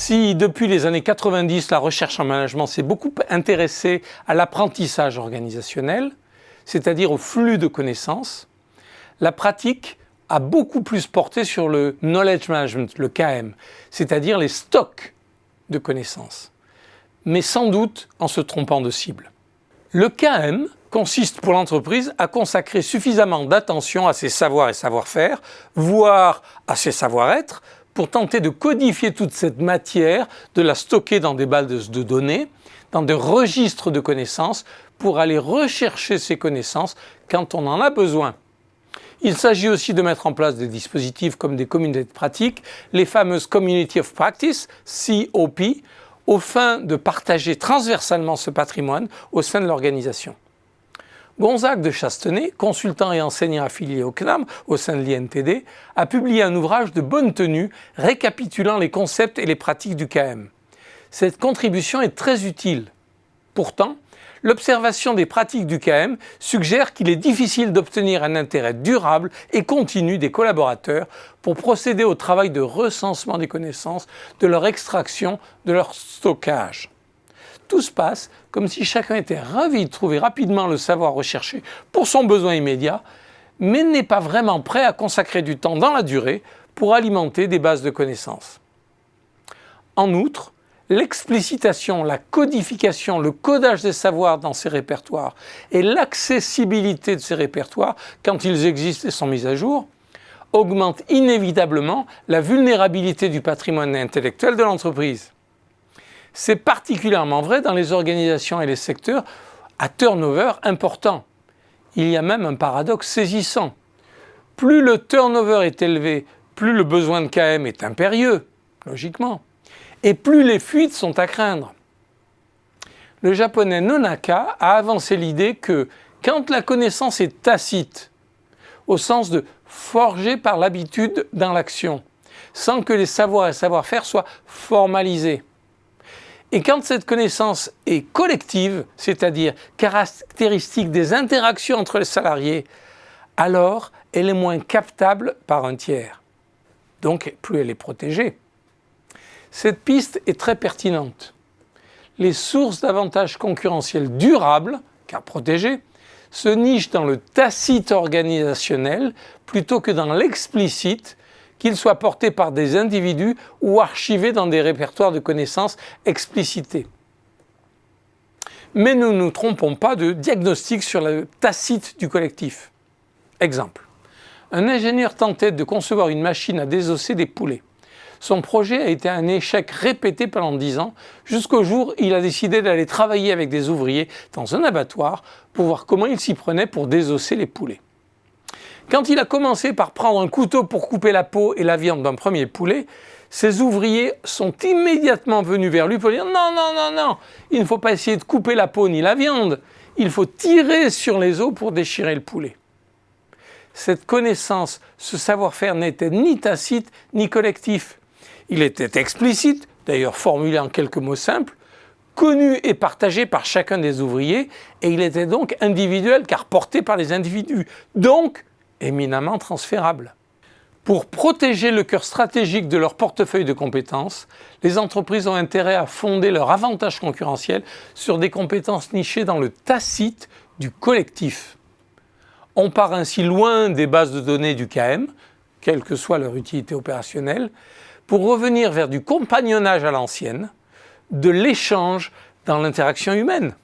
Si depuis les années 90, la recherche en management s'est beaucoup intéressée à l'apprentissage organisationnel, c'est-à-dire au flux de connaissances, la pratique a beaucoup plus porté sur le knowledge management, le KM, c'est-à-dire les stocks de connaissances, mais sans doute en se trompant de cible. Le KM consiste pour l'entreprise à consacrer suffisamment d'attention à ses savoirs et savoir-faire, voire à ses savoir-être, pour tenter de codifier toute cette matière, de la stocker dans des bases de données, dans des registres de connaissances, pour aller rechercher ces connaissances quand on en a besoin. Il s'agit aussi de mettre en place des dispositifs comme des communautés de pratique, les fameuses Community of Practice, COP, aux fins de partager transversalement ce patrimoine au sein de l'organisation. Gonzague de Chastenay, consultant et enseignant affilié au CNAM, au sein de l'INTD, a publié un ouvrage de bonne tenue récapitulant les concepts et les pratiques du KM. Cette contribution est très utile. Pourtant, l'observation des pratiques du KM suggère qu'il est difficile d'obtenir un intérêt durable et continu des collaborateurs pour procéder au travail de recensement des connaissances, de leur extraction, de leur stockage. Tout se passe comme si chacun était ravi de trouver rapidement le savoir recherché pour son besoin immédiat, mais n'est pas vraiment prêt à consacrer du temps dans la durée pour alimenter des bases de connaissances. En outre, l'explicitation, la codification, le codage des savoirs dans ces répertoires et l'accessibilité de ces répertoires, quand ils existent et sont mis à jour, augmentent inévitablement la vulnérabilité du patrimoine intellectuel de l'entreprise. C'est particulièrement vrai dans les organisations et les secteurs à turnover important. Il y a même un paradoxe saisissant. Plus le turnover est élevé, plus le besoin de KM est impérieux, logiquement, et plus les fuites sont à craindre. Le japonais Nonaka a avancé l'idée que quand la connaissance est tacite, au sens de forgée par l'habitude dans l'action, sans que les savoirs et savoir-faire soient formalisés, et quand cette connaissance est collective, c'est-à-dire caractéristique des interactions entre les salariés, alors elle est moins captable par un tiers. Donc plus elle est protégée. Cette piste est très pertinente. Les sources d'avantages concurrentiels durables, car protégées, se nichent dans le tacite organisationnel plutôt que dans l'explicite, qu'il soit porté par des individus ou archivé dans des répertoires de connaissances explicités. Mais ne nous trompons pas de diagnostic sur le tacite du collectif. Exemple. Un ingénieur tentait de concevoir une machine à désosser des poulets. Son projet a été un échec répété pendant 10 ans, jusqu'au jour où il a décidé d'aller travailler avec des ouvriers dans un abattoir pour voir comment ils s'y prenaient pour désosser les poulets. Quand il a commencé par prendre un couteau pour couper la peau et la viande d'un premier poulet, ses ouvriers sont immédiatement venus vers lui pour dire « Non, il ne faut pas essayer de couper la peau ni la viande, il faut tirer sur les os pour déchirer le poulet. » Cette connaissance, ce savoir-faire n'était ni tacite ni collectif. Il était explicite, d'ailleurs formulé en quelques mots simples, connu et partagé par chacun des ouvriers, et il était donc individuel car porté par les individus, donc éminemment transférable. Pour protéger le cœur stratégique de leur portefeuille de compétences, les entreprises ont intérêt à fonder leur avantage concurrentiel sur des compétences nichées dans le tacite du collectif. On part ainsi loin des bases de données du KM, quelle que soit leur utilité opérationnelle, pour revenir vers du compagnonnage à l'ancienne, de l'échange dans l'interaction humaine.